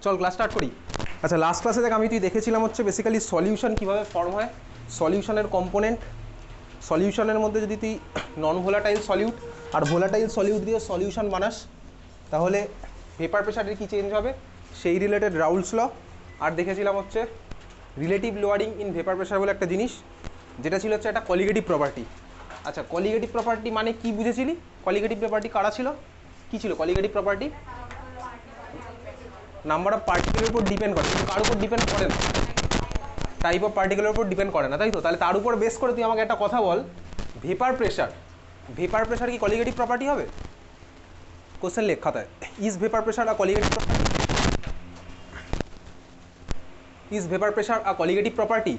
চল class start করি। আচ্ছা, লাস্ট ক্লাসে দেখ আমি তুই দেখেছিলাম হচ্ছে বেসিক্যালি সলিউশন কীভাবে ফর্ম হয়, সলিউশনের কম্পোনেন্ট, সলিউশনের মধ্যে যদি তুই নন ভোলাটাইল সলিউট আর ভোলাটাইল সলিউট দিয়ে সলিউশন বানাস তাহলে ভেপার প্রেশারের কী চেঞ্জ হবে সেই রিলেটেড রাউলস ল। আর দেখেছিলাম হচ্ছে relative lowering in vapour pressure বলে একটা জিনিস, যেটা ছিল হচ্ছে একটা কলিগেটিভ প্রপার্টি। আচ্ছা, কলিগেটিভ প্রপার্টি মানে কি বুঝেছিলি? কলিগেটিভ প্রপার্টি কারা ছিল, কী ছিল কলিগেটিভ প্রপার্টি? নাম্বার অফ পার্টিকেলের উপর ডিপেন্ড করে, কিন্তু কার উপর ডিপেন্ড করে না, টাইপ অফ পার্টিকেলের উপর ডিপেন্ড করে না, তাই তো? তাহলে তার উপর বেস করে তুই আমাকে একটা কথা বল, ভেপার প্রেশার কি কলিগেটিভ প্রপার্টি হবে? কোশ্চেন লেখ খাতায়, is vapour pressure a colligative property? Is vapour pressure a colligative property?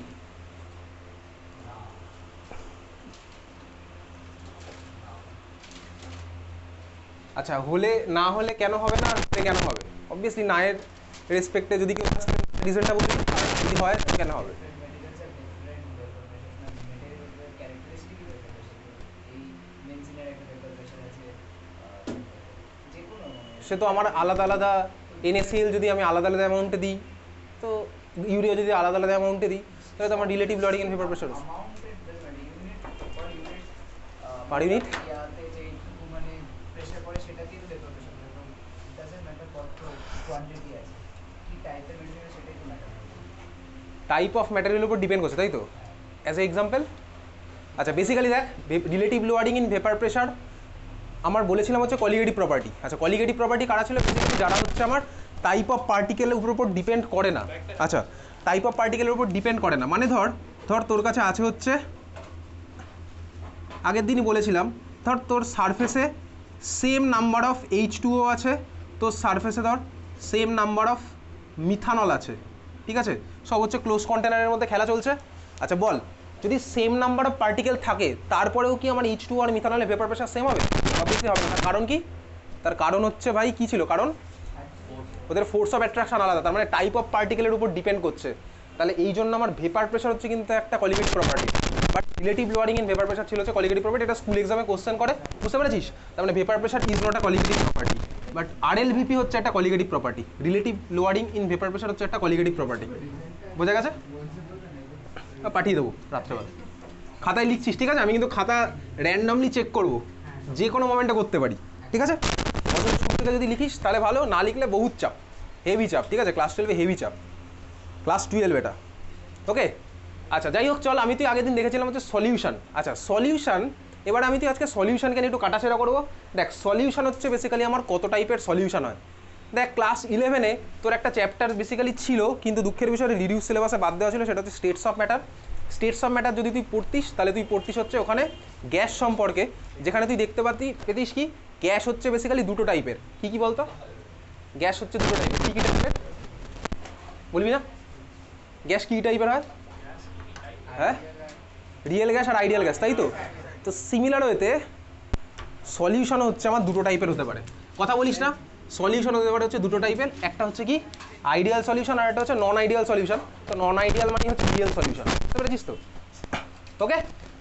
আচ্ছা, হলে না হলে কেন হবে না, হলে কেন হবে? অবভিয়াসলি না এর রেসপেক্টে যদি কেউ রিজনটা বলি, যদি হয় কেন হবে? সে তো আমার আলাদা আলাদা NaCl যদি আমি আলাদা আলাদা অ্যামাউন্টে দিই, তো ইউরিয়া যদি আলাদা আলাদা অ্যামাউন্টে দিই, তাহলে তো আমার রিলেটিভ লোডিং in vapour pressure per unit. Type of ম্যাটেরিয়ালের উপর ডিপেন্ড করছে, তাই তো? অ্যাজ এ এক্সাম্পল, আচ্ছা বেসিক্যালি দেখ relative lowering in vapour pressure আমার বলেছিলাম হচ্ছে কলিগেটিভ প্রপার্টি। আচ্ছা, কলিগেটিভ প্রপার্টি কারা ছিল? বেসিক্যালি যারা হচ্ছে আমার টাইপ অফ পার্টিকেলের উপর ডিপেন্ড করে না। আচ্ছা, টাইপ অফ পার্টিকেলের উপর ডিপেন্ড করে না মানে ধর তোর কাছে আছে হচ্ছে, আগের দিনই বলেছিলাম, ধর তোর সারফেসে সেম নাম্বার অফ H2O আছে, তোর সারফেসে ধর সেম নাম্বার অফ মিথানল আছে, ঠিক আছে? সব হচ্ছে ক্লোজ কন্টেনারের মধ্যে খেলা চলছে। আচ্ছা বল, যদি সেম নাম্বার অফ পার্টিকেল থাকে তারপরেও কি আমার H2O আর মিথানলের ভেপার প্রেশার সেম হবে? অবভিয়াসলি হবে না। তার কারণ কি? তার কারণ হচ্ছে ভাই কী ছিল কারণ? ওদের ফোর্স অফ অ্যাট্রাকশন আলাদা, তার মানে টাইপ অফ পার্টিকেলের উপর ডিপেন্ড করছে। তাহলে এই জন্য আমার ভেপার প্রেশার হচ্ছে কিন্তু একটা colligative property, but relative lowering in vapour pressure ছিল হচ্ছে কলিগেটিভ প্রপার্টি। এটা স্কুল এক্সামে কোশ্চেন করে, বুঝতে পেরেছিস? তার মানে vapour pressure is not a colligative property, but RLVP হচ্ছে একটা colligative property. Relative lowering in vapour pressure হচ্ছে একটা কলিগেটিভ প্রপার্টি। বোঝা গেছে? পাঠিয়ে দেবো রাত্রেবেলা, খাতায় লিখছিস, ঠিক আছে? আমি কিন্তু খাতা র্যান্ডমলি চেক করবো, যে কোনো মোমেন্টে করতে পারি, ঠিক আছে? অত শুরু থেকে যদি লিখিস তাহলে ভালো, না লিখলে বহুত চাপ, হেভি চাপ, ঠিক আছে? ক্লাস 12-এ হেভি চাপ, ক্লাস 12 এটা, ওকে? আচ্ছা যাই হোক, চল আমি তুই আগের দিন দেখেছিলাম হচ্ছে সলিউশন। আচ্ছা সলিউশন, এবার আমি তুই আজকে সলিউশনকে নিয়ে একটু কাটাছেড়া করবো। দেখ সলিউশন হচ্ছে বেসিক্যালি আমার কত টাইপের সলিউশন হয়। দেখ ক্লাস 11-এ তোর একটা চ্যাপ্টার বেসিক্যালি ছিল, কিন্তু দুঃখের বিষয়ে রিডিউস সিলেবাসে বাদ দেওয়া ছিল, সেটা হচ্ছে states of matter. States of matter যদি তুই পড়তিস তাহলে তুই পড়তিস হচ্ছে ওখানে গ্যাস সম্পর্কে, যেখানে তুই দেখতে পেতিস কি গ্যাস হচ্ছে বেসিক্যালি দুটো টাইপের। কী কী বলতো? গ্যাস হচ্ছে দুটো টাইপের। কী কী টাইপের বলবি না? গ্যাস কী টাইপের হয়? হ্যাঁ, রিয়েল গ্যাস আর আইডিয়াল গ্যাস, তাই তো? তো সিমিলার ওয়েতে সলিউশনও হচ্ছে আমার দুটো টাইপের হতে পারে। কথা বলিস না? সলিউশন হতে পারে হচ্ছে দুটো টাইপের, একটা হচ্ছে কি আইডিয়াল সলিউশন আর একটা হচ্ছে নন আইডিয়াল সলিউশন। তো নন আইডিয়াল মানে হচ্ছে রিয়েল সলিউশন, বুঝতে পেরেছিস তো? ওকে,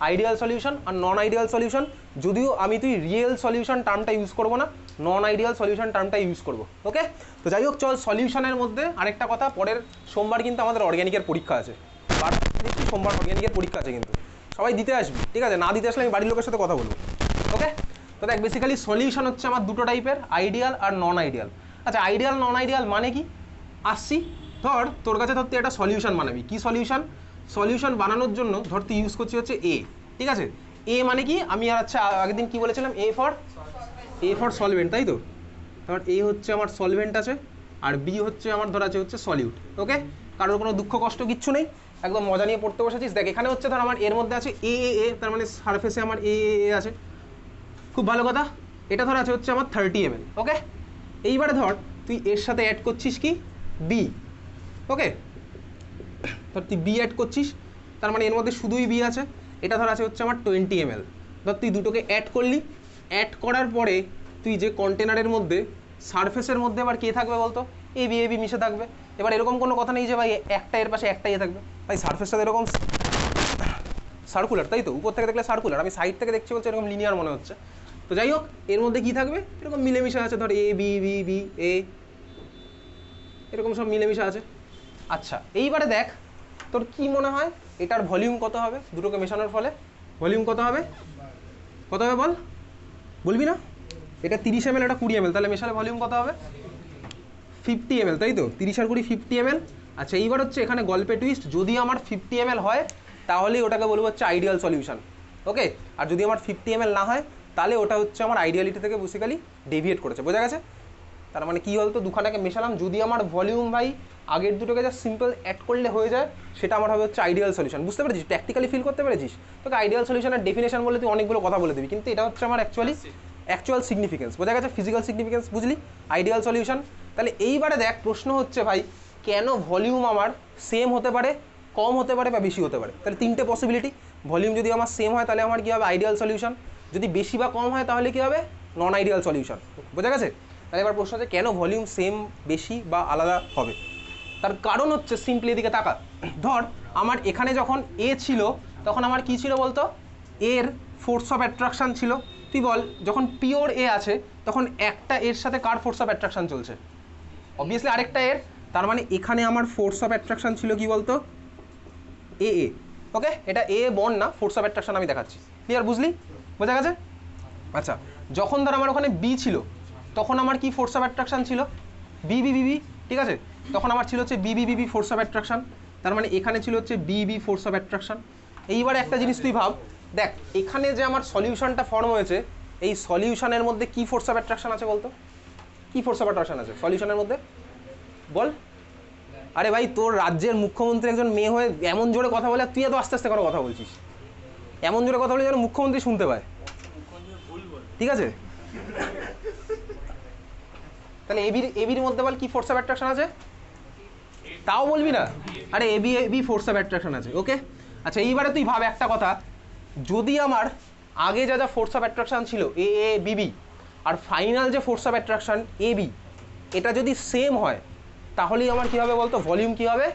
আইডিয়াল সলিউশন আর নন আইডিয়াল সলিউশন, যদিও আমি তুই রিয়েল সলিউশন টার্মটা ইউজ করবো না, নন আইডিয়াল সলিউশন টার্মটা ইউজ করবো, ওকে? তো যাই হোক চল, সলিউশনের মধ্যে আরেকটা কথা, পরের সোমবার কিন্তু আমাদের অর্গ্যানিকের পরীক্ষা আছে। দেখছি সোমবার অর্গ্যানিকের পরীক্ষা আছে, কিন্তু সবাই দিতে আসবি, ঠিক আছে? না দিতে আসলে আমি বাড়ির লোকের সাথে কথা বলবো, ওকে? তো দেখ বেসিক্যালি সলিউশন হচ্ছে আমার দুটো টাইপের, আইডিয়াল আর নন আইডিয়াল। আচ্ছা আইডিয়াল নন আইডিয়াল মানে কি আসছি, ধর তোর কাছে ধর তুই একটা সলিউশন বানাবি। কি সলিউশন? সলিউশন বানানোর জন্য ধর তুই ইউজ করছি হচ্ছে এ, ঠিক আছে? এ মানে কি, আমি আর আচ্ছা আগের দিন কী বলেছিলাম, এ ফর সলভেন্ট, তাই তো? ধর এ হচ্ছে আমার সলভেন্ট আছে, আর বি হচ্ছে আমার ধর আছে হচ্ছে সলিউট, ওকে? কারোর কোনো দুঃখ কষ্ট কিচ্ছু নেই, একদম মজা নিয়ে পড়তে বসেছিস। দেখ এখানে হচ্ছে ধর আমার এর মধ্যে আছে এ, তার মানে সারফেসে আমার এ আছে, খুব ভালো কথা। এটা ধর আছে হচ্ছে আমার 30 ml, ওকে? এইবারে ধর তুই এর সাথে অ্যাড করছিস কি বি, ওকে? ধর তুই বি অ্যাড করছিস, তার মানে এর মধ্যে শুধুই বি আছে। এটা ধর আছে হচ্ছে আমার 20 ml। ধর তুই দুটোকে অ্যাড করলি, অ্যাড করার পরে তুই যে কন্টেনারের মধ্যে সারফেসের মধ্যে আবার কে থাকবে বলতো? এ বি মিশে থাকবে। এবার এরকম কোনো কথা নেই যে ভাই একটা এর পাশে একটাই থাকবে, ভাই সারফেসটা এরকম সার্কুলার, তাই তো? উপর থেকে দেখলে সার্কুলার, আমি সাইড থেকে দেখছি বলছে এরকম লিনিয়ার মনে হচ্ছে। তো যাই হোক, এর মধ্যে কি থাকবে? এরকম মিলেমিশে আছে, ধর A B B B A, এরকম সব মিলেমিশে আছে। আচ্ছা এইবারে দেখ তোর কি মনে হয় এটার ভলিউম কত হবে দুটোকে মেশানোর ফলে? ভলিউম কত হবে বল, বলবি না? এটা 30 ml, এটা 20 ml, তাহলে মেশালে ভলিউম কত হবে? 50 ml, তাই তো? 30 আর 20 50 ml। আচ্ছা এইবার হচ্ছে এখানে গল্পে টুইস্ট, যদি আমার 50 ml হয় তাহলেই ওটাকে বলবো হচ্ছে আইডিয়াল সলিউশন, ওকে? আর যদি আমার 50 ml না হয় তাহলে ওটা হচ্ছে আমার আইডিয়ালিটি থেকে বেসিক্যালি ডেভিয়েট করেছে, বোঝা গেছে? তার মানে কী বলতো, দুখানাকে মেশালাম, যদি আমার ভলিউম ভাই আগের দুটোকে যা সিম্পল অ্যাড করলে হয়ে যায় সেটা আমার হবে হচ্ছে আইডিয়াল সলিউশন, বুঝতে পেরেছিস? প্র্যাকটিক্যালি ফিল করতে পেরেছিস? তোকে আইডিয়াল সলিউশনের ডেফিনেশন বলে তুই অনেকগুলো কথা বলে দিবি, কিন্তু এটা হচ্ছে আমার অ্যাকচুয়াল সিগনিফিকেন্স, বোঝা গেছে? ফিজিক্যাল সিগনিফিকেন্স বুঝলি আইডিয়াল সলিউশন। তাহলে এইবারে দেখ প্রশ্ন হচ্ছে ভাই কেন ভলিউম আমার সেম হতে পারে, কম হতে পারে বা বেশি হতে পারে? তাহলে তিনটে পসিবিলিটি, ভলিউম যদি আমার সেম হয় তাহলে আমার কী হবে? Ideal solution. যদি বেশি বা কম হয় তাহলে কী হবে? নন আইডিয়াল সলিউশন, বোঝা গেছে? তাহলে এবার প্রশ্ন হচ্ছে কেন ভলিউম সেম, বেশি বা আলাদা হবে? তার কারণ হচ্ছে সিম্পলি এদিকে তাকা, ধর আমার এখানে যখন এ ছিল তখন আমার কি ছিল বলতো? এর ফোর্স অফ অ্যাট্রাকশান ছিল। তুই বল যখন পিওর এ আছে তখন একটা এর সাথে কার ফোর্স অফ অ্যাট্রাকশান চলছে? অবভিয়াসলি আরেকটা এর। তার মানে এখানে আমার ফোর্স অফ অ্যাট্রাকশান ছিল কি বলতো? এ এ, ওকে? এটা এ বন্ড না, ফোর্স অফ অ্যাট্রাকশান আমি দেখাচ্ছি, ক্লিয়ার? বুঝলি, বোঝা গেছে? আচ্ছা যখন ধর আমার ওখানে বি ছিল তখন আমার কি ফোর্স অফ অ্যাট্রাকশান ছিল? বি, ঠিক আছে? তখন আমার ছিল হচ্ছে বি ফোর্স অফ অ্যাট্রাকশান। তার মানে এখানে ছিল হচ্ছে বি ফোর্স অফ অ্যাট্রাকশান। এইবার একটা জিনিস তুই ভাব, দেখ এখানে যে আমার সলিউশনটা ফর্ম হয়েছে এই সলিউশনের মধ্যে কি ফোর্স অফ অ্যাট্রাকশান আছে বলতো? কি ফোর্স অফ অ্যাট্রাকশান আছে সলিউশনের মধ্যে বল? আরে ভাই তোর রাজ্যের মুখ্যমন্ত্রী একজন মেয়ে হয়ে এমন জোরে কথা বলে, তুই এত আস্তে আস্তে করে কথা বলছিস, এমন জোরে কথা বলে যেন মুখ্যমন্ত্রী শুনতে পায়, ঠিক আছে? তাহলে এবির মধ্যে বল কি ফোর্স অফ অ্যাট্রাকশন আছে? তাও বলবি না? আরে এবি ফোর্স অফ অ্যাট্রাকশন আছে, ওকে? আচ্ছা এইবারে তুই ভাব একটা কথা, যদি আমার আগে যা ফোর্স অফ অ্যাট্রাকশন ছিল এ বি আর ফাইনাল যে force of attraction A B এটা যদি সেম হয় তাহলেই আমার কী হবে বলতো? ভলিউম কী হবে?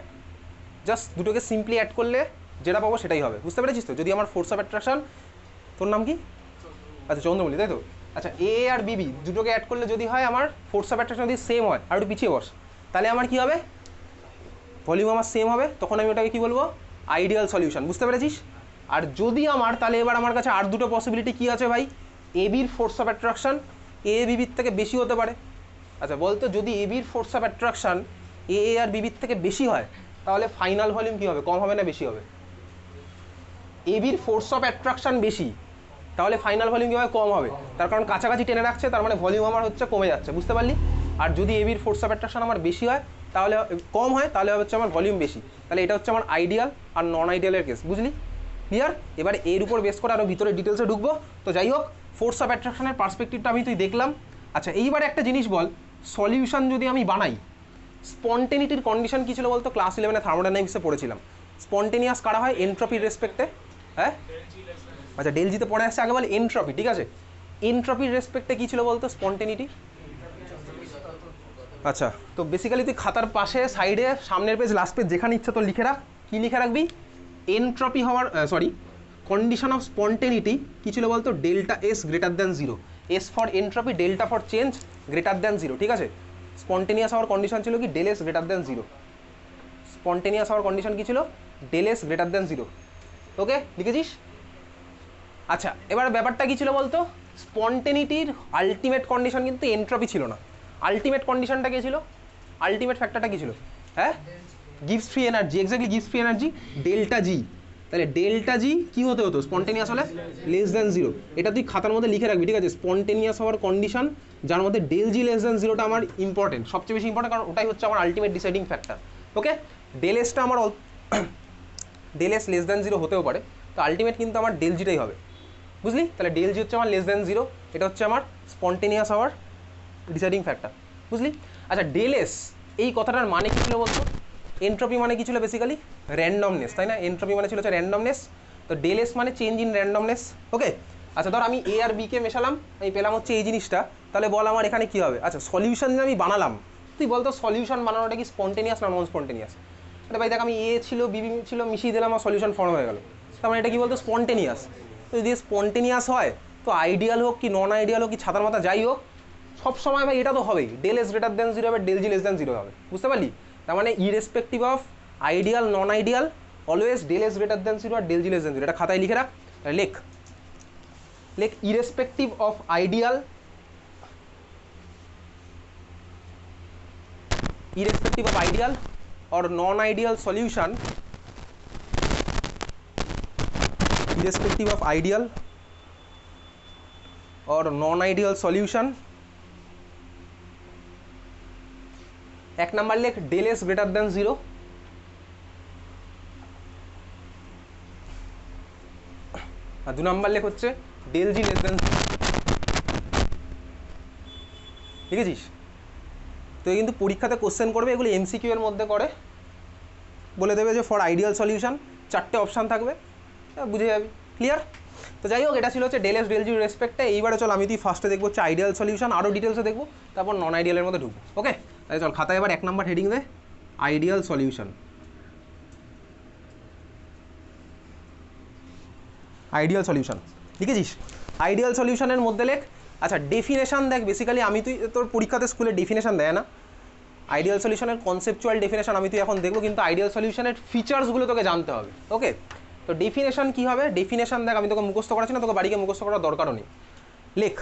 জাস্ট দুটোকে সিম্পলি অ্যাড করলে যেটা পাবো সেটাই হবে, বুঝতে পেরেছিস তো? যদি আমার ফোর্স অফ অ্যাট্রাকশন, তোর নাম কি? আচ্ছা চন্দ্রমল্লি, তাই তো? আচ্ছা এ আর বিবি দুটোকে অ্যাড করলে যদি হয় আমার ফোর্স অফ অ্যাট্রাকশন যদি সেম হয়, আর একটু পিছিয়ে বস, তাহলে আমার কি হবে? ভলিউম আমার সেম হবে, তখন আমি ওটাকে কী বলবো? আইডিয়াল সলিউশন, বুঝতে পেরেছিস? আর যদি আমার, তাহলে এবার আমার কাছে আর দুটো পসিবিলিটি কী আছে ভাই? এ বির ফোর্স অফ অ্যাট্রাকশন এ বিবির থেকে বেশি হতে পারে। আচ্ছা বলতো যদি এ বির ফোর্স অফ অ্যাট্রাকশন এ আর বিবির থেকে বেশি হয় তাহলে ফাইনাল ভলিউম কী হবে? কম হবে না বেশি হবে? এ বির ফোর্স অফ অ্যাট্রাকশন বেশি, তাহলে ফাইনাল ভলিউম কী হবে? কম হবে, তার কারণ কাছাকাছি টেনে রাখছে, তার মানে ভলিউম আমার হচ্ছে কমে যাচ্ছে, বুঝতে পারলি? আর যদি এ বির ফোর্স অফ অ্যাট্রাকশন আমার বেশি হয় তাহলে কম হয়, তাহলে হচ্ছে আমার ভলিউম বেশি, তাহলে এটা হচ্ছে আমার আইডিয়াল আর নন আইডিয়ালের কেস, বুঝলি? ক্লিয়ার? এবার এর উপর বেস করে আরও ভিতরে ডিটেলসে ঢুকবো। তো যাই হোক, ফোর্স অফ অ্যাট্রাকশনের পার্সপেক্টিভটা আমি তুই দেখলাম। আচ্ছা এইবার একটা জিনিস বল, সলিউশন যদি আমি বানাই, স্পন্টেনিটির কন্ডিশন কী ছিল বলতো? ক্লাস 11-এ থার্মোডাইনামিক্সে পড়েছিলাম। স্পন্টেনিয়াস কারা হয় এনট্রপির রেসপেক্টে? হ্যাঁ আচ্ছা ডেল জিতে পড়ে আসছে, আগে বল এনট্রপি, ঠিক আছে? এনট্রপির রেসপেক্টে কী ছিল বলতো স্পন্টেনিটি? আচ্ছা তো বেসিক্যালি তুই খাতার পাশে সাইডে সামনের পেজ লাস্ট পেজ যেখানে ইচ্ছা তো লিখে রাখ, কী লিখে রাখবি? এনট্রপি হওয়ার কন্ডিশন অফ স্পন্টেনিটি কী ছিল বলতো? Delta S greater than zero, S for entropy, delta for change greater than zero, ঠিক আছে? স্পন্টেনিয়াস হওয়ার কন্ডিশন ছিল কি? Del S greater than zero. Spontaneous হওয়ার কন্ডিশন কী ছিল? Del S greater than zero, okay? লিখেছিস? আচ্ছা এবার ব্যাপারটা কী ছিল বলতো? স্পন্টেনিটির আলটিমেট কন্ডিশন কিন্তু এনট্রপি ছিল না, আলটিমেট কন্ডিশনটা কী ছিল? আলটিমেট ফ্যাক্টরটা কী ছিল? হ্যাঁ gives free energy, exactly gives free energy delta জি। তাহলে ডেল্টা জি কী হতে হতো স্পন্টেনিয়াস হলে? Less than zero. এটা তুই খাতার মধ্যে লিখে রাখবি, ঠিক আছে? স্পন্টেনিয়াস হওয়ার কন্ডিশন যার মধ্যে ডেল জি লেস দ্যান জিরোটা আমার ইম্পর্টেন্ট, সবচেয়ে বেশি ইম্পর্টেন্ট, কারণ ওটাই হচ্ছে আমার ultimate deciding factor, okay? Del এসটা আমার del S less than zero হতেও পারে, তো আলটিমেট কিন্তু আমার ডেল জিটাই হবে, বুঝলি? তাহলে ডেল জি হচ্ছে আমার লেস দ্যান জিরো, এটা হচ্ছে আমার স্পন্টেনিয়াস হওয়ার ডিসাইডিং ফ্যাক্টর, বুঝলি? আচ্ছা ডেল এস এই কথাটার মানে কী ছিল বলতো? এনট্রপি মানে কী ছিল বেসিক্যালি? র্যান্ডমনেস, তাই না? এনট্রপি মানে ছিল হচ্ছে র্যান্ডমনেস, তো ডেল এস মানে চেঞ্জ ইন র্যান্ডমনেস, ওকে? আচ্ছা ধর আমি এ আর বিকে মেশালাম, আমি পেলাম হচ্ছে এই জিনিসটা, তাহলে বল আমার এখানে কী হবে? আচ্ছা সলিউশন যে আমি বানালাম, তুই বলতো সলিউশন বানানোটা কি স্পন্টেনিয়াস না নন স্পন্টেনিয়াস? আরে ভাই দেখ আমি এ ছিল বিবি ছিল মিশিয়ে দিলাম, আমার সলিউশন ফর্ম হয়ে গেল, তার মানে এটা কি বলতো? স্পন্টেনিয়াস। তো যদি স্পন্টেনিয়াস হয় তো আইডিয়াল হোক কি নন আইডিয়াল হোক কি ছাতার মাথা যাই হোক, সব সময় ভাই এটা তো হবেই, del S greater than zero হবে, del G less than zero হবে, বুঝতে পারলি? তার মানে irrespective of ideal non ideal always del S greater than zero আর del G less than zero. এটা খাতায় লিখে রাখ, লেখ লেখ irrespective of ideal or non-ideal solution, irrespective of ideal or non-ideal solution, এক নাম্বার লেখ del S greater than zero, আর দু নাম্বার লেখ হচ্ছে del G less than zero. লিখেছিস? তো কিন্তু পরীক্ষাতে কোশ্চেন করবে, এগুলো এমসিকিউ এর মধ্যে করে, বলে দেবে যে ফর আইডিয়াল সলিউশন 4টে অপশান থাকবে, বুঝে যাবি। ক্লিয়ার? তো যাই হোক, এটা ছিল হচ্ছে ডেল এস ডেল জি রেসপেক্টে। এইবারে চল আমি তুই ফার্স্টে দেখবো হচ্ছে আইডিয়াল সলিউশন, আরও ডিটেলসে দেখবো, তারপর নন আইডিয়ালের মধ্যে ঢুকবো। ওকে, তাই চল খাতায় এবার 1 নাম্বার হেডিং দে, আইডিয়াল সলিউশন। আইডিয়াল সলিউশন লিখেছিস? আইডিয়াল সলিউশনের মধ্যে লেখ, আচ্ছা ডেফিনেশন দেখ, বেসিক্যালি আমি তুই তোর পরীক্ষাতে স্কুলে ডেফিনেশন দেয় না, আইডিয়াল সলিউশনের কনসেপচুয়াল ডেফিনেশন আমি তুই এখন দেখবো, কিন্তু আইডিয়াল সলিউশনের ফিচার্সগুলো তোকে জানতে হবে। ওকে, তো ডেফিনেশন কী হবে? ডেফিনেশন দেখ, আমি তোকে মুখস্থ করাচ্ছি না, তোকে বাড়িকে মুখস্থ করার দরকারও নেই। লেখ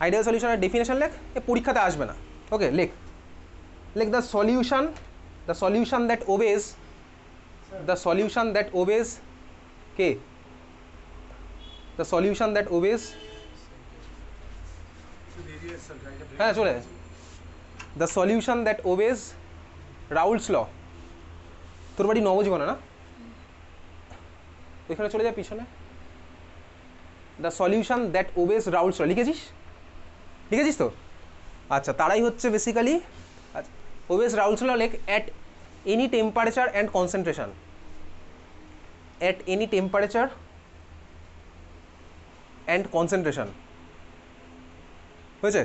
আইডিয়াল সলিউশনের ডেফিনেশন, লেখ, এ পরীক্ষাতে আসবে না। ওকে, লেখ লেখ the solution that obeys, the solution that obeys K, the solution that obeys, হ্যাঁ চলে, দ্য সলিউশন দ্যাট ওবেজ রাউলস ল। তোর বাড়ি নবজীবনে না? এখানে চলে যায় পিছনে, দ্য সলিউশন দ্যাট ওবেজ রাউলস ল। লিখেছিস? লিখেছিস তো? আচ্ছা, তারাই হচ্ছে বেসিক্যালি ওবেজ রাউলস ল। লেখ at any temperature and concentration, at any temperature and concentration. হয়েছে?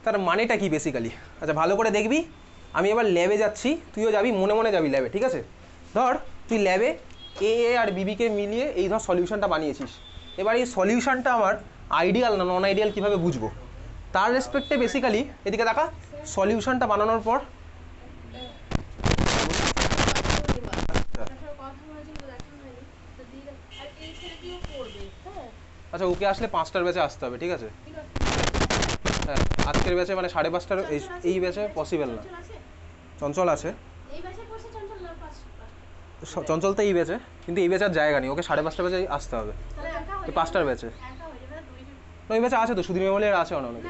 তার মানেটা কি বেসিক্যালি? আচ্ছা ভালো করে দেখবি, আমি এবার ল্যাবে যাচ্ছি, তুইও যাবি, মনে মনে যাবি ল্যাবে, ঠিক আছে? ধর তুই ল্যাবে এ আর বিবিকে মিলিয়ে এই ধর সলিউশনটা বানিয়েছিস। এবার এই সলিউশনটা আমার আইডিয়াল না নন আইডিয়াল কীভাবে বুঝবো? তার রেসপেক্টে বেসিক্যালি এদিকে দেখা, সলিউশনটা বানানোর পর আচ্ছা ওকে আসলে 5টার ব্যাচে আসতে হবে, ঠিক আছে? হ্যাঁ, আজকের ব্যাচে মানে 5:30টার এই ব্যাচে পসিবল না। চঞ্চল আছে, চঞ্চল তো এই ব্যাচে, কিন্তু এই ব্যাচে আর জায়গা নেই, ওকে 5:30টার ব্যাচে আসতে হবে, এই 5টার ব্যাচে। ওই ব্যাচে আছে তো, সুধীর মেমোরিয়াল আছে অনেক।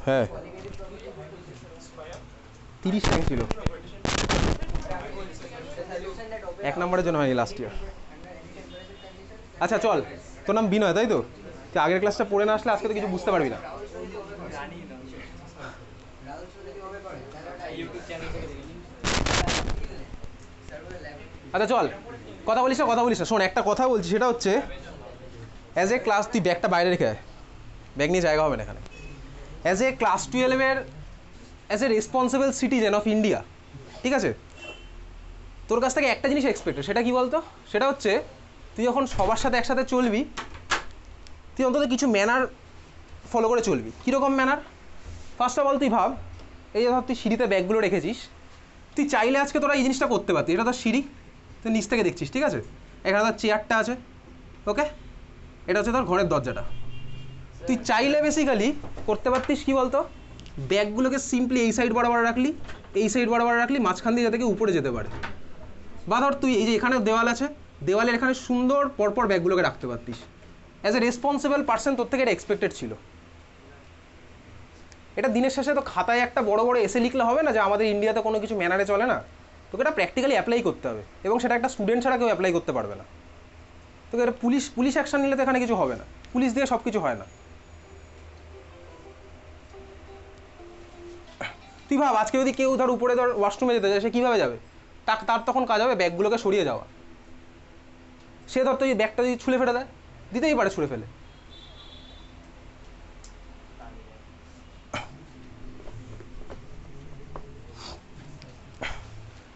হ্যাঁ 30 র্যাঙ্ক ছিল, 1 নম্বরের জন্য হয়নি লাস্ট ইয়ার। আচ্ছা চল, তোর নাম বিনয় তাই তো? তুই আগের ক্লাসটা পড়ে না আসলে আজকে তো কিছু বুঝতে পারবি না। আচ্ছা চল, কথা বলিস না, শোন একটা কথা বলছি, সেটা হচ্ছে অ্যাজ এ ক্লাস, তুই ব্যাগটা বাইরে রেখে আয়, ব্যাগ নিয়ে জায়গা হবে না এখানে। অ্যাজ এ ক্লাস 12-এর as a responsible citizen of India, ঠিক আছে, তোর কাছ থেকে একটা জিনিস এক্সপেক্টেড, সেটা কি বলতো? সেটা হচ্ছে তুই যখন সবার সাথে একসাথে চলবি, তুই অন্তত কিছু ম্যানার ফলো করে চলবি। কীরকম ম্যানার? ফার্স্ট অফ অল তুই ভাব, এই যে ধর তুই সিঁড়িতে ব্যাগগুলো রেখেছিস, তুই চাইলে আজকে তোরা এই জিনিসটা করতে পারতি। এটা তোর সিঁড়ি, তুই নিচ থেকে দেখছিস, ঠিক আছে, এখানে তোর চেয়ারটা আছে, ওকে, এটা হচ্ছে তোর ঘরের দরজাটা। তুই চাইলে বেসিক্যালি করতে পারতিস কি বলতো, ব্যাগগুলোকে সিম্পলি এই সাইড বরাবর রাখলি, এই সাইড বরাবর রাখলি, মাঝখান দিয়ে যাতে কেউ উপরে যেতে পারে। বা ধর তুই এই যে এখানে দেওয়াল আছে, দেওয়ালের এখানে সুন্দর পরপর ব্যাগগুলোকে রাখতে পারতিস। অ্যাজ এ রেসপন্সিবল পার্সন তোর থেকে এটা এক্সপেক্টেড ছিল। এটা দিনের শেষে তো খাতায় একটা বড় বড় এসে লিখলে হবে না যে আমাদের ইন্ডিয়াতে কোনো কিছু ম্যানারে চলে না। তোকে এটা প্র্যাকটিক্যালি অ্যাপ্লাই করতে হবে, এবং সেটা একটা স্টুডেন্ট ছাড়া কেউ অ্যাপ্লাই করতে পারবে না। তোকে এটা পুলিশ অ্যাকশন নিলে তো এখানে কিছু হবে না, পুলিশ দিয়ে সব কিছু হয় না। তুই ভাব, আজকে যদি কেউ ধর উপরে ধর ওয়াশরুমে যেতে যায়, সে কীভাবে যাবে? তার তখন কাজ হবে ব্যাগগুলোকে সরিয়ে যাওয়া। সে ধর তো এই ব্যাগটা যদি ছুঁড়ে ফেলে দেয়, দিতেই পারে ছুঁড়ে ফেলে।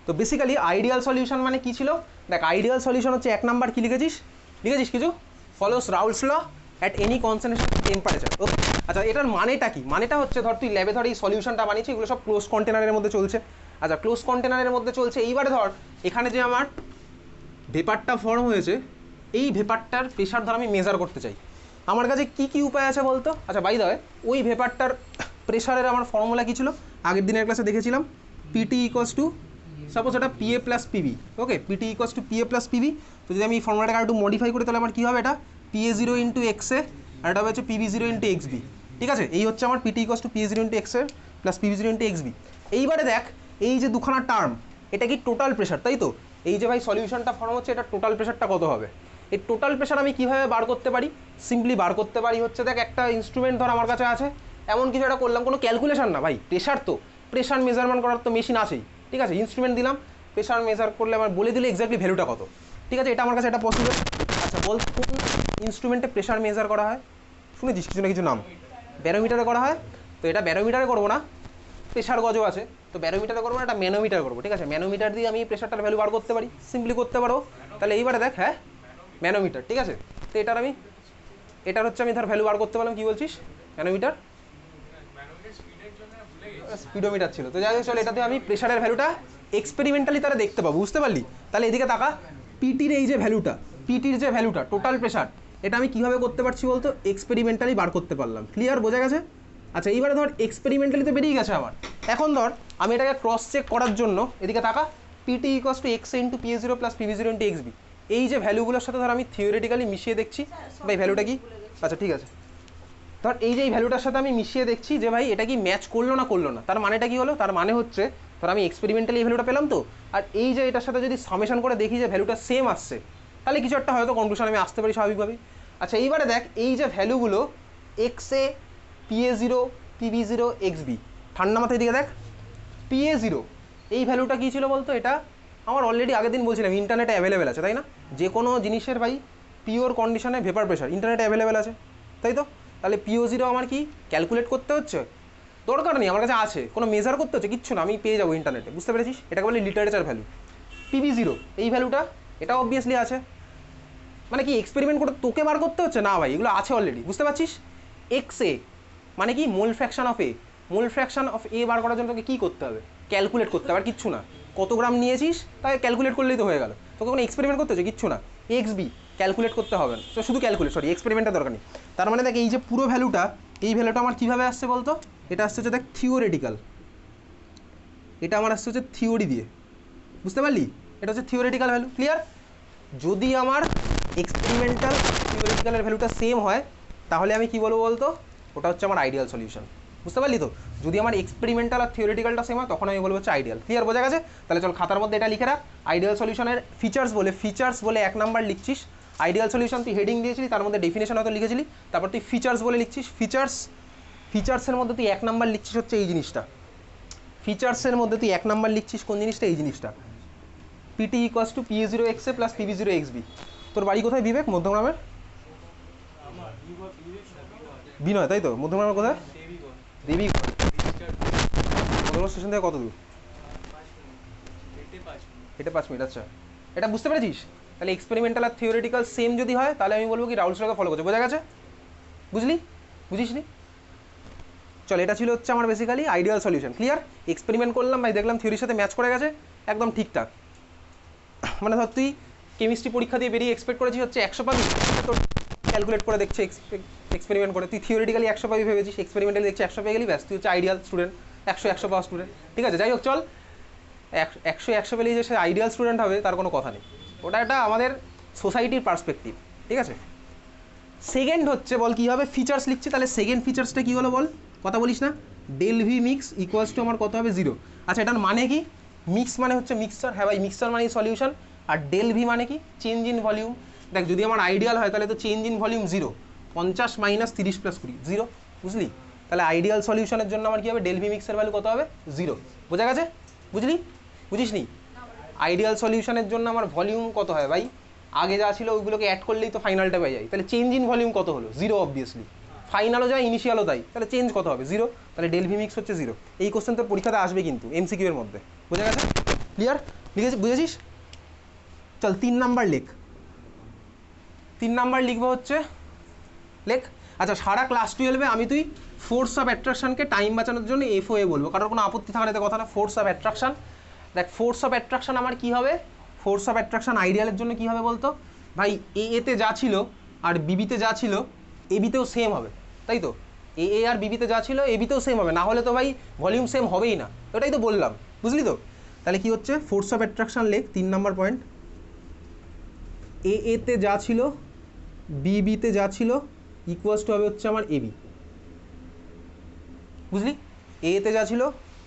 তো বেসিক্যালি আইডিয়াল সলিউশন মানে কী ছিল? দেখ, আইডিয়াল সলিউশন হচ্ছে 1 নাম্বার কী লিখেছিস কিছু, follows Raoult's law at any concentration temperature. Okay, আচ্ছা এটার মানেটা কি? মানেটা হচ্ছে ধর তুই ল্যাবে ধর এই সলিউশনটা বানিয়েছি, এগুলো সব ক্লোজ কন্টেনারের মধ্যে চলছে। আচ্ছা, ক্লোজ কন্টেনারের মধ্যে চলছে, এইবারে ধর এখানে যে আমার ভেপারটা ফর্ম হয়েছে, এই ভেপারটার প্রেশার ধর আমি মেজার করতে চাই। আমার কাছে কি উপায় আছে বলতো? আচ্ছা বাই দ্য ওয়ে, ওই ভেপারটার প্রেশারের আমার ফর্মুলা কী ছিল? আগের দিনের ক্লাসে দেখেছিলাম, পিটি ইকুয়ালস টু, সাপোজ এটা PA plus PB, okay, PT equals to PA plus PB. তো যদি আমি এই ফর্মুলাটাকে একটু মডিফাই করি, তাহলে আমার কী হবে? এটা পিএ জিরো ইন্টু এক্সে, আর এটা হচ্ছে পিবি জিরো ইন্টু এক্সবি, ঠিক আছে? এই হচ্ছে আমার PT equals to PA zero into এক্সের plus PB zero into XB. এইবারে দেখ, এই যে দুখানা টার্ম, এটা কি টোটাল প্রেশার, তাই তো? এই যে ভাই সলিউশনটা ফর্ম হচ্ছে, এটা টোটাল প্রেশারটা কত হবে? এই টোটাল প্রেশার আমি কীভাবে বার করতে পারি? সিম্পলি বার করতে পারি হচ্ছে, দেখ একটা ইনস্ট্রুমেন্ট ধর আমার কাছে আছে, এমন কিছু একটা করলাম, কোনো ক্যালকুলেশন না ভাই, প্রেশার তো, প্রেশার মেজারমেন্ট করার তো মেশিন আছেই, ঠিক আছে? ইনস্ট্রুমেন্ট দিলাম, প্রেশার মেজার করলে আমার বলে দিলে এক্স্যাক্টলি ভ্যালুটা কত, ঠিক আছে? এটা আমার কাছে এটা পসিবল। আচ্ছা বল, কোন ইনস্ট্রুমেন্টে প্রেশার মেজার করা হয়? শুনেছিস কিছু না কিছু নাম? ব্যারোমিটারে করা হয়। তো এটা ব্যারোমিটারে করবো না, প্রেশার গজও আছে, তো ব্যারোমিটারে করবো না, এটা ম্যানোমিটার করবো, ঠিক আছে? ম্যানোমিটার দিয়ে আমি প্রেশারটার ভ্যালু বার করতে পারি, সিম্পলি করতে পারো। তাহলে এইবারে দেখ, হ্যাঁ ম্যানোমিটার, ঠিক আছে? তো এটার হচ্ছে আমি ধর ভ্যালু বার করতে পারলাম, কি বলছিস ম্যানোমিটার? স্পিডোমিটার ছিল। তো যাই হোক চল, এটাতে আমি প্রেশারের ভ্যালুটা এক্সপেরিমেন্টালি তারা দেখতে পাবো, বুঝতে পারলি? তাহলে এদিকে তাকা, পিটির এই যে ভ্যালুটা, পিটির যে ভ্যালুটা টোটাল প্রেশার, এটা আমি কিভাবে করতে পারছি বলতো? এক্সপেরিমেন্টালি বার করতে পারলাম। ক্লিয়ার, বোঝা গেছে? আচ্ছা এইবারে ধর এক্সপেরিমেন্টালি তো বেরিয়ে গেছে আমার, এখন ধর আমি এটাকে ক্রস চেক করার জন্য এদিকে তাকা, PT equals to X into PA zero plus PV zero into XB, এই যে ভ্যালুগুলোর সাথে ধর আমি থিওরিটিক্যালি মিশিয়ে দেখছি ভাই ভ্যালুটা কি। আচ্ছা ঠিক আছে, ধর এই যে এই ভ্যালুটার সাথে আমি মিশিয়ে দেখছি যে ভাই এটা কি ম্যাচ করলো না করলো না। তার মানেটা কি হলো? তার মানে হচ্ছে ধর আমি এক্সপেরিমেন্টালি এই ভ্যালুটা পেলাম তো, আর এই যে এটার সাথে যদি সামেশন করে দেখি যে ভ্যালুটা সেম আসছে, তাহলে কিছু একটা হয়তো কনক্লুশন আমি আসতে পারি স্বাভাবিকভাবেই। আচ্ছা এইবারে দেখ, এই যে ভ্যালুগুলো X A, PA zero, PB zero, XB, ঠান্ডা মাথায় দিকে দেখ, পিএ জিরো এই ভ্যালুটা কী ছিল বলতো? এটা আমার অলরেডি আগের দিন বলছিলাম ইন্টারনেটে অ্যাভেলেবেল আছে, তাই না? যে কোনো জিনিসের ভাই পিওর কন্ডিশনে ভেপার প্রেশার ইন্টারনেটে অ্যাভেলেবেল আছে, তাই তো? তাহলে পিও জিরো আমার কি ক্যালকুলেট করতে হচ্ছে? দরকার নেই, আমার কাছে আছে। কোনো মেজার করতে হচ্ছে কিচ্ছু না, আমি পেয়ে যাবো ইন্টারনেটে, বুঝতে পেরেছিস? এটাকে বলি লিটারেচার ভ্যালু। পিবি জিরো এই ভ্যালুটা, এটা অবভিয়াসলি আছে, মানে কি এক্সপেরিমেন্ট করে তোকে বার করতে হচ্ছে না ভাই, এগুলো আছে অলরেডি, বুঝতে পারছিস? এক্স এ মানে কি mole fraction of A, mole fraction of A বার করার জন্য তোকে কী করতে হবে? ক্যালকুলেট করতে হবে, আর কিচ্ছু না। কত গ্রাম নিয়েছিস তাই ক্যালকুলেট করলেই তো হয়ে গেল, তোকে কোনো এক্সপেরিমেন্ট করতে হচ্ছে কিচ্ছু না। এক্স বি ক্যালকুলেট করতে হবে না, তো শুধু ক্যালকুলেট, সরি এক্সপেরিমেন্টের দরকার নেই। তার মানে দেখ এই যে পুরো ভ্যালুটা, এই ভ্যালুটা আমার কীভাবে আসছে বলতো? এটা আসছে হচ্ছে দেখ থিওরিটিক্যাল, এটা আমার আসছে হচ্ছে থিওরি দিয়ে, বুঝতে পারলি? এটা হচ্ছে থিওরিটিক্যাল ভ্যালু। ক্লিয়ার? যদি আমার এক্সপেরিমেন্টাল থিওরিটিক্যালের ভ্যালুটা সেম হয় তাহলে আমি কি বলবো বলতো? ওটা হচ্ছে আমার আইডিয়াল সলিউশন, বুঝতে পারলি তো? যদি আমার এক্সপেরিমেন্টাল আর থিওরিটিক্যালটা সেম হয় তখন আমি বলবো হচ্ছে আইডিয়াল। ক্লিয়ার, বোঝা গেছে? তাহলে চল খাতার মধ্যে এটা লিখে রাখ, আইডিয়াল সলিউশনের ফিচার্স বলে 1 নাম্বার লিখছিস। আইডিয়াল সলিউশন তুই হেডিং দিয়েছিলি, তার মধ্যে ডেফিনেশন হয়তো লিখেছিলি, তারপর তুই ফিচার্স বলে লিখছিস। ফিচার্সের মধ্যে তুই 1 নাম্বার লিখছিস হচ্ছে এই জিনিসটা, ফিচার্সের মধ্যে তুই 1 নাম্বার লিখছিস কোন জিনিসটা? এই জিনিসটা, PT equals to PA zero X A plus PB zero XB. তোর বাড়ি কোথায় বিবেক? মধ্যমগ্রামের? বিনয়, তাই তো? মধ্যমগ্রামের কোথায়? দেবীগড়। মধ্যমগ্রাম স্টেশন থেকে কত দূর? হেঁটে 5 মিনিট। আচ্ছা, এটা বুঝতে পেরেছিস? তাহলে এক্সপেরিমেন্টাল আর থিওরিটিক্যাল সেম যদি হয় তাহলে আমি বলবো কি রাউলস লকে ফলো করছে, বোঝা গেছে? বুঝলি? বুঝিসনি? চল, এটা ছিল হচ্ছে আমার basically ideal solution. Clear? Experiment করলাম ভাই, দেখলাম থিওরির সাথে ম্যাচ করে গেছে, একদম ঠিকঠাক। মানে ধর তুই কেমিস্ট্রি পরীক্ষা দিয়ে বেরিয়ে এক্সপেক্ট করেছিস হচ্ছে 100 পাবি, তোর ক্যালকুলেট করে দেখছে এক্সপেরিমেন্ট করে তুই থিওরিটিক্যালি 100 পাবি ভেবেছিস, এক্সপেরিমেন্টালি দেখছি 100 পেয়ে গেলি, ব্যাস তুই হচ্ছে আইডিয়াল স্টুডেন্ট, 100 পাওয়া স্টুডেন্ট। ঠিক আছে, যাই হোক চল, 100 পেলেই যে সে আইডিয়াল স্টুডেন্ট হবে তার কোনো কথা নেই, ওটা একটা আমাদের সোসাইটির পার্সপেক্টিভ। ঠিক আছে, সেকেন্ড হচ্ছে বল কী হবে? ফিচার্স লিখছি, তাহলে সেকেন্ড ফিচার্সটা কী হলো বল? কথা বলিস না। Del V mix equals to আমার কত হবে? 0। আচ্ছা, এটার মানে কি? মিক্স মানে হচ্ছে মিক্সচার, হ্যাঁ ভাই মিক্সচার মানে সলিউশন। আর ডেল ভি মানে কি? Change in volume. দেখ যদি আমার আইডিয়াল হয় তাহলে তো change in volume 0, 50 minus 30 plus 20 0, বুঝলি? তাহলে আইডিয়াল সলিউশনের জন্য আমার কী হবে? ডেল ভি মিক্সের ভ্যালু কত হবে? 0। বোঝা গেছে? বুঝলি? বুঝিস নি? আইডিয়াল সলিউশনের জন্য আমার ভলিউম কত হয় ভাই? আগে যা ছিল ওইগুলোকে অ্যাড করলেই তো ফাইনালটা পেয়ে যায়, তাহলে চেঞ্জ ইন ভলিউম কত হলো? 0 অবভিয়াসলি। ফাইনালও যায় ইনিশিয়ালও তাই, তাহলে চেঞ্জ কত হবে? 0। তাহলে ডেল ভি মিক্স হচ্ছে 0। এই কোশ্চেন তোর পরীক্ষাতে আসবে কিন্তু এমসিকিউ এর মধ্যে, বোঝা গেছে? ক্লিয়ার? বুঝেছিস? চল 3 নাম্বার লেখ। 3 নাম্বার লিখবো হচ্ছে লেখ। আচ্ছা, সারা ক্লাস 12-এ আমি তুই ফোর্স অফ অ্যাট্রাকশনকে টাইম বাঁচানোর জন্য এফওএ বলবো, কারোর কোনো আপত্তি থাকার এতে কথা না। ফোর্স অফ অ্যাট্রাকশন, দেখ ফোর্স অফ অ্যাট্রাকশন আমার কী হবে? ফোর্স অফ অ্যাট্রাকশন আইডিয়ালের জন্য কী হবে বলতো ভাই? এতে যা ছিল আর বিবিতে যা ছিল এবিতেও সেম হবে, তাই তো? এ আর বিবিতে যা ছিল এবিতেও সেম হবে, না হলে তো ভাই ভলিউম সেম হবেই না, ওটাই তো বললাম, বুঝলি তো? তাহলে কি হচ্ছে? ফোর্স অফ অ্যাট্রাকশন লেখ 3 নাম্বার পয়েন্ট, এতে যা ছিল বিবিতে যা ছিল ইকুয়ালস টু হবে হচ্ছে আমার এবি, বুঝলি? এতে যা ছিল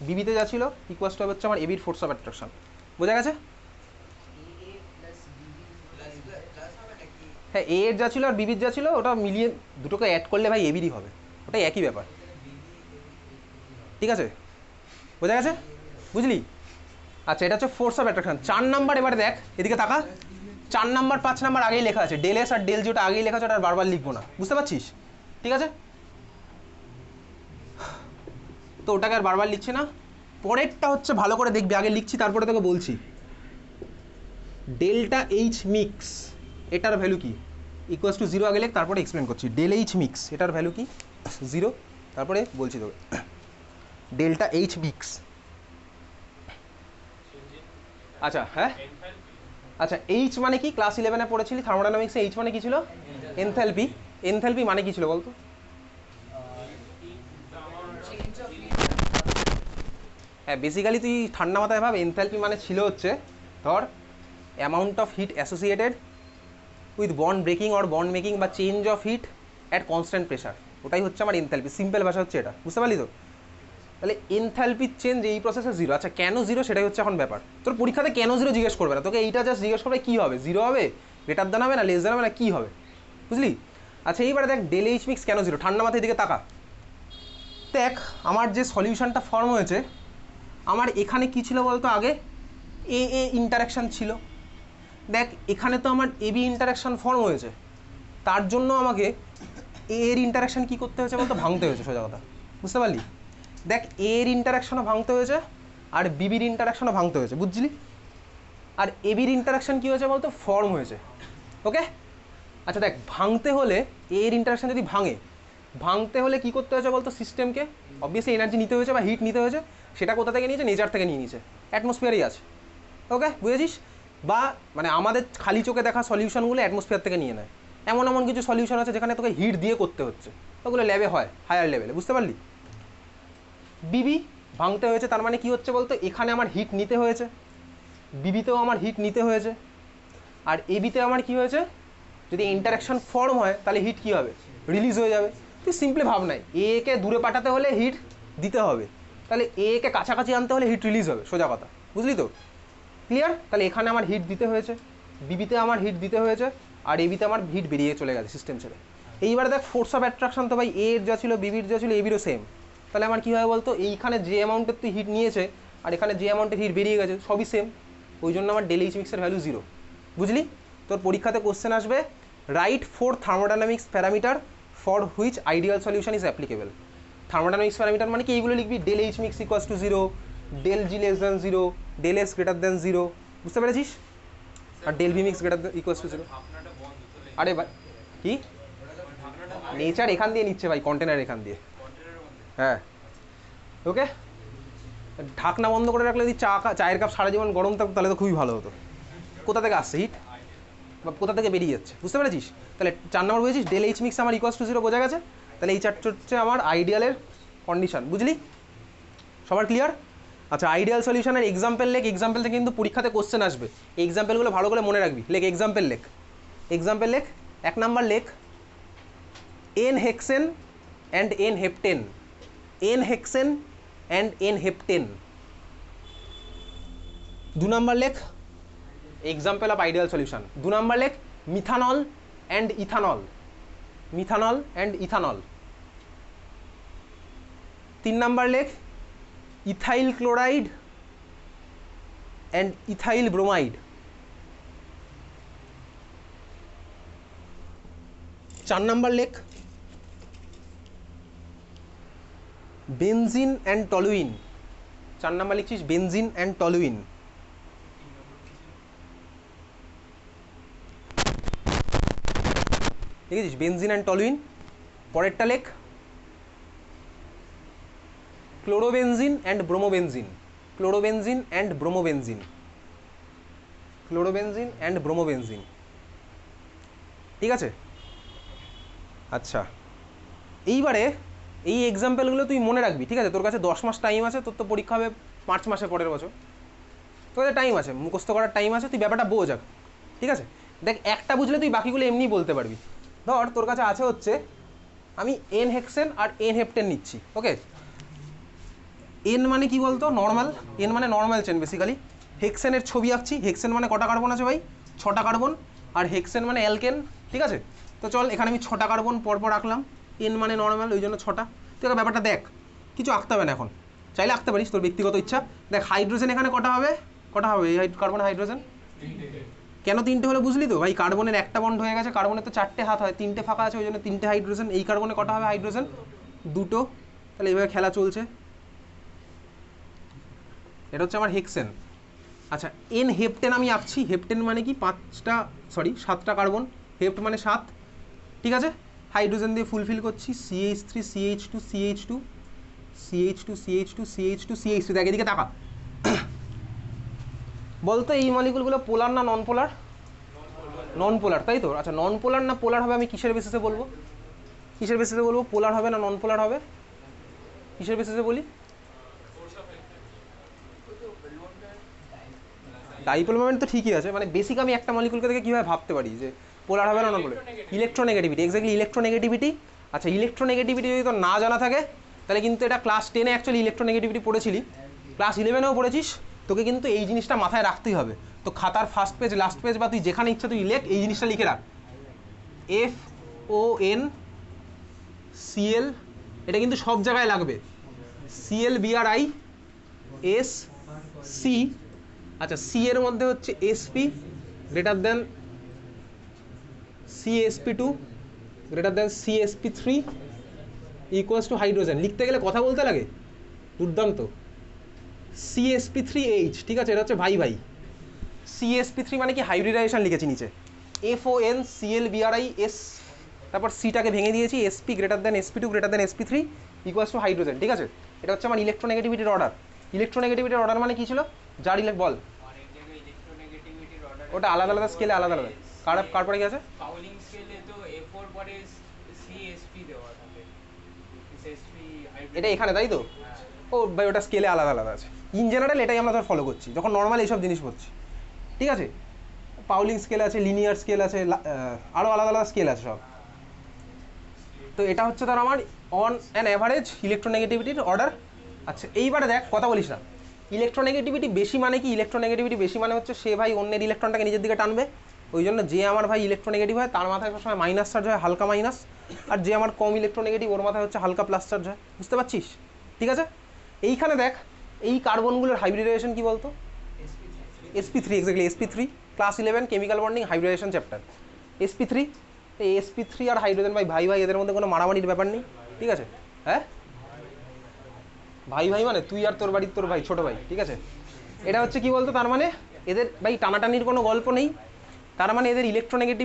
বিবিতে যা ছিল ইকুয়ালস টু হবে হচ্ছে আমার এবির ফোর্স অফ অ্যাট্রাকশন, বোঝা গেছে? হ্যাঁ, এ এর যা ছিল আর বিবির যা ছিল ওটা মিলিয়ে দুটোকে অ্যাড করলে ভাই এবিরই হবে, ওটাই একই ব্যাপার। ঠিক আছে, বোঝা গেছে? বুঝলি? আচ্ছা, এটা হচ্ছে ফোর্স অফ অ্যাট্রাকশন। 4 নাম্বার, এবারে দেখ এদিকে তাকা, 4 নাম্বার 5 নাম্বার আগেই লেখা আছে, ডেল এস আর ডেল জি ওটা আগেই লেখা আছে, ওটা আর বারবার লিখবো না, বুঝতে পারছিস? ঠিক আছে, তো ওটাকে আর বারবার লিখছি না। পরেরটা হচ্ছে ভালো করে দেখবি, আগে লিখছি তারপরে তোকে বলছি। ডেল্টা এইচ মিক্স এটার ভ্যালু কি, ইকুয়ালস টু জিরো আগে লেখ, তারপরে এক্সপ্লেন করছি। ডেল এইচ মিক্স এটার ভ্যালু কি, জিরো, তারপরে বলছি তোকে। ডেল্টা এইচ মিক্স, আচ্ছা হ্যাঁ আচ্ছা, এইচ মানে কি, ক্লাস 11-এ পড়েছিলি থার্মোডাইনামিক্সে, এইচ মানে কি ছিল, এনথ্যালপি। এনথ্যালপি মানে কি ছিল বলতো? হ্যাঁ, বেসিক্যালি তুই ঠান্ডা মাথায় ভাব, এনথ্যালপি মানে ছিল হচ্ছে ধর amount of heat associated with bond breaking or bond making বা change of heat at constant pressure, ওটাই হচ্ছে আমার এনথ্যালপি। সিম্পল ভাষা হচ্ছে এটা, বুঝতে পারলি তো? তাহলে এনথ্যালপির চেঞ্জ এই প্রসেসে জিরো। আচ্ছা কেন জিরো সেটাই হচ্ছে এখন ব্যাপার। তোর পরীক্ষাতে কেন জিরো জিজ্ঞেস করবে না, তোকে এইটা জাস্ট জিজ্ঞেস করবে কী হবে, জিরো হবে, গ্রেটার দেন হবে না, লেস দেন হবে না, কী হবে, বুঝলি? আচ্ছা এইবারে দেখ ডেল এইচ মিক্স কেন জিরো, ঠান্ডা মাথায় দিকে তাকা। দেখ আমার যে সলিউশনটা ফর্ম হয়েছে, আমার এখানে কী ছিল বলতো, আগে এ এ ইন্টারাকশান ছিল। দেখ এখানে তো আমার এবি ইন্টারাকশান ফর্ম হয়েছে, তার জন্য আমাকে এ এর ইন্টারাকশান কী করতে হয়েছে বলতো, ভাঙতে হয়েছে, সোজা কথা, বুঝতে পারলি? দেখ এ এর ইন্টারাকশানও ভাঙতে হয়েছে আর বিবির ইন্টারাকশানও ভাঙতে হয়েছে, বুঝলি? আর এবির ইন্টারাকশান কী হয়েছে বলতো, ফর্ম হয়েছে। ওকে, আচ্ছা দেখ ভাঙতে হলে এ এর ইন্টারাকশান যদি ভাঙতে হলে কী করতে হয়েছে বলতো, সিস্টেমকে অবভিয়াসলি এনার্জি নিতে হয়েছে বা হিট নিতে হয়েছে। সেটা কোথা থেকে নিয়েছে, নেচার থেকে নিয়ে নিয়েছে, অ্যাটমসফিয়ারই আছে। ওকে বুঝেছিস? বা মানে আমাদের খালি চোখে দেখা সলিউশনগুলো অ্যাটমসফিয়ার থেকে নিয়ে নেয়। এমন এমন কিছু সলিউশন আছে যেখানে তোকে হিট দিয়ে করতে হচ্ছে, ওগুলো ল্যাবে হয় হায়ার লেভেলে, বুঝতে পারলি? বিবি ভাঙতে হয়েছে, তার মানে কি হচ্ছে বলতো, এখানে আমার হিট নিতে হয়েছে, বিবিতেও আমার হিট নিতে হয়েছে, আর এবিতে আমার কি হয়েছে, যদি ইন্টারাকশন ফর্ম হয় তাহলে হিট কি হবে, রিলিজ হয়ে যাবে। তুই সিম্পলি ভাব নাই, এ কে দূরে পাঠাতে হলে হিট দিতে হবে, তাহলে এ কে কাছাকাছি আনতে হলে হিট রিলিজ হবে, সোজা কথা, বুঝলি তো? ক্লিয়ার? তাহলে এখানে আমার হিট দিতে হয়েছে, বিবিতে আমার হিট দিতে হয়েছে, আর এবিতে আমার হিট বেরিয়ে চলে গেছে সিস্টেম ছেড়ে। এইবার দেখ ফোর্স অফ অ্যাট্রাকশন তো ভাই এর যা ছিল, বিবির যা ছিল, এবিরও সেম। তাহলে আমার কী হয় বলতো, এইখানে যে অ্যামাউন্টের তুই হিট নিয়েছে আর এখানে যে অ্যামাউন্টের হিট বেরিয়ে গেছে সবই সেম, ওই জন্য আমার ডেল এইচ মিক্সের ভ্যালু জিরো, বুঝলি? তোর পরীক্ষাতে কোশ্চেন আসবে, write 4 thermodynamics parameter for which ideal solution is applicable. Thermodynamics parameter মানে কি, এইগুলো লিখবি, del H mix equals to zero, del G less than zero, del S greater than zero, বুঝতে পেরেছিস? আর del V mix greater equals to zero. আরে ভাই কি, নেচার এখান দিয়ে নিচ্ছে ভাই, কন্টেনার এখান দিয়ে। হ্যাঁ ওকে, ঢাকনা বন্ধ করে রাখলে যদি চায়ের কাপ সারা জীবন গরম থাকতো তাহলে তো খুবই ভালো হতো। কোথা থেকে আসছে হিট বা কোথা থেকে বেরিয়ে যাচ্ছে, বুঝতে পেরেছিস? তাহলে 4 নম্বর বুঝেছিস, ডেল এইচ মিক্স আমার ইকুয়ালস টু জিরো বোঝা গেছে। তাহলে এই চারটে হচ্ছে আমার আইডিয়ালের কন্ডিশন, বুঝলি? সবার ক্লিয়ার? আচ্ছা আইডিয়াল সলিউশনের এক্সাম্পল লেখ, এক্সাম্পল থেকে কিন্তু পরীক্ষাতে কোশ্চেন আসবে, এক্সাম্পলগুলো ভালো করে মনে রাখবি। লেখ এক্সাম্পল লেখ, এক্সাম্পল লেখ। 1 নাম্বার লেখ n hexane and n heptane, n hexane and n heptane. 2 number লেখ example of ideal solution. 2 number লেখ methanol and ethanol, methanol and ethanol. 3 number লেখ ethyl chloride and ethyl bromide. 4 number লেখ benzene and toluene. 4 number লিখছিস benzene and toluene. লিখেছিস benzene and toluene. পরেরটা লেখ chlorobenzene and bromobenzene, chlorobenzene and bromobenzene, chlorobenzene and bromobenzene. ঠিক আছে? আচ্ছা এইবারে এই এক্সাম্পলগুলো তুই মনে রাখবি, ঠিক আছে? তোর কাছে 10 মাস টাইম আছে, তোর তো পরীক্ষা হবে মার্চ মাসে পরের বছর, তোর কাছে টাইম আছে, মুখস্থ করার টাইম আছে, তুই ব্যাপারটা বোঝ, ঠিক আছে? দেখ একটা বুঝলে তুই বাকিগুলো এমনি বলতে পারবি। ধর তোর কাছে আছে হচ্ছে আমি এন হেক্সেন আর এন হেপটেন নিচ্ছি, ওকে? এন মানে কি বলতো, নর্মাল, এন মানে নর্মাল চেন বেসিক্যালি। হেক্সেনের ছবি আঁকছি, হেক্সেন মানে কটা কার্বন আছে ভাই, 6টা কার্বন, আর হেক্সেন মানে অ্যালকেন, ঠিক আছে? তো চল এখানে আমি 6টা কার্বন পরপর আঁকলাম, এন মানে নর্মাল ওই জন্য 6টা। তুই ব্যাপারটা দেখ, কিছু আঁকতে হবে না এখন, চাইলে আঁকতে পারিস তোর ব্যক্তিগত ইচ্ছা। দেখ হাইড্রোজেন এখানে কটা হবে, কটা হবে এই কার্বন হাইড্রোজেন? কেন 3টে হলে বুঝলি তো ভাই, কার্বনের একটা বন্ড হয়ে গেছে, কার্বনের তো 4টে হাত হয়, 3টে ফাঁকা আছে, ওই জন্য 3টে হাইড্রোজেন। এই কার্বনে কটা হবে হাইড্রোজেন, 2টো। তাহলে এইভাবে খেলা চলছে। এটা হচ্ছে আমার হেক্সেন। আচ্ছা এন হেপ্টেন আমি আঁকছি, হেপ্টেন মানে কি 7টা কার্বন, হেপ্ট মানে 7, ঠিক আছে। হাইড্রোজেন দিয়ে ফুলফিল করছি, CH3 CH2 CH2 CH2 CH2 CH2 CH2, দেখ এদিকে তাকা। বলতো এই মলিকুলগুলো পোলার না নন পোলার? নন পোলার, তাই তো। আচ্ছা নন পোলার না পোলার হবে আমি কিসের বেসিসে বলবো? কিসের বেসিসে বলবো পোলার হবে না নন পোলার হবে? কিসের বেসিসে বলি? ডাইপোল মোমেন্ট তো ঠিকই আছে, মানে বেসিক আমি একটা মলিকুলকে থেকে কীভাবে ভাবতে পারি যে পোলার হবে না non polar? Electronegativity, exactly electronegativity. আচ্ছা ইলেকট্রোনেগেটিভিটি যদি তো না জানা থাকে তাহলে কিন্তু এটা ক্লাস 10-এ অ্যাকচুয়ালি ইলেকট্রোনেগেটিভিটি পড়েছিলি, ক্লাস 11-এও পড়েছিস, তোকে কিন্তু এই জিনিসটা মাথায় রাখতেই হবে। তো খাতার ফার্স্ট পেজ লাস্ট পেজ বা তুই যেখানে ইচ্ছা তুই এই জিনিসটা লিখে রাখ, FONCl, এটা কিন্তু সব জায়গায় লাগবে, ClBrISC। আচ্ছা সি এর মধ্যে হচ্ছে sp greater than CsP2 greater than CsP3 equals to hydrogen. লিখতে গেলে কথা বলতে লাগে, দুর্দান্ত। CsP3H, ঠিক আছে, এটা হচ্ছে ভাই ভাই। CsP3 মানে কি হাইব্রিডাইজেশন লিখেছি নিচে, FONClBrIS, তারপর সিটাকে ভেঙে দিয়েছি, sp greater than sp2 greater than sp3 equals to hydrogen, ঠিক আছে। এটা হচ্ছে আমার ইলেকট্রোনেগেটিভিটির অর্ডার। ইলেকট্রোনেগেটিভিটির অর্ডার মানে কি ছিল যার বল? ওটা আলাদা আলাদা স্কেলে আলাদা আলাদা। কার পরে কি আছে? পাউলিং স্কেলে তো A4 পরে CsP দেওয়া থাকে, CsP এটা এখানে তাই তো? ও ভাই ওটা স্কেলে আলাদা আলাদা আছে। ইন জেনারেল এটাই আমরা ধর ফলো করছি যখন নর্মাল এইসব জিনিস পড়ছি, ঠিক আছে। পাউলিং স্কেল আছে, লিনিয়ার স্কেল আছে, আরও আলাদা আলাদা স্কেল আছে সব। তো এটা হচ্ছে ধর আমার অন অ্যান অ্যাভারেজ ইলেকট্রোনেগেটিভিটির অর্ডার। আচ্ছা এইবারে দেখ, কথা বলিস না, ইলেকট্রোনেগেটিভিটি বেশি মানে কি? ইলেকট্রোনেগেটিভিটি বেশি মানে হচ্ছে সে ভাই অন্যের ইলেকট্রনটাকে নিজের দিকে টানবে, ওই জন্য যে আমার ভাই ইলেকট্রোনেগেটিভ হয় তার মাথায় সবসময় মাইনাস চার্জ হয়, হালকা মাইনাস, আর যে আমার কম ইলেকট্রোনেগেটিভ ওর মাথায় হচ্ছে হালকা প্লাস চার্জ হয়, বুঝতে পারছিস? ঠিক আছে। এইখানে দেখ এই কার্বনগুলোর হাইব্রিডাইজেশন কি বলতো? sp3, exactly sp3, class 11 chemical bonding hybridization chapter, sp3। এই sp3 আর হাইড্রোজেন ভাই ভাই ভাই, এদের মধ্যে কোনো মারামারির ব্যাপার নেই, ঠিক আছে। হ্যাঁ ভাই ভাই মানে তুই আর তোর বাড়ির তোর ভাই, ছোট ভাই, ঠিক আছে। এটা হচ্ছে কি বলতো, তার মানে এদের ভাই টানাটানির কোনো গল্প নেই, তার মানে এদের ইলেকট্রোনেগেটিভ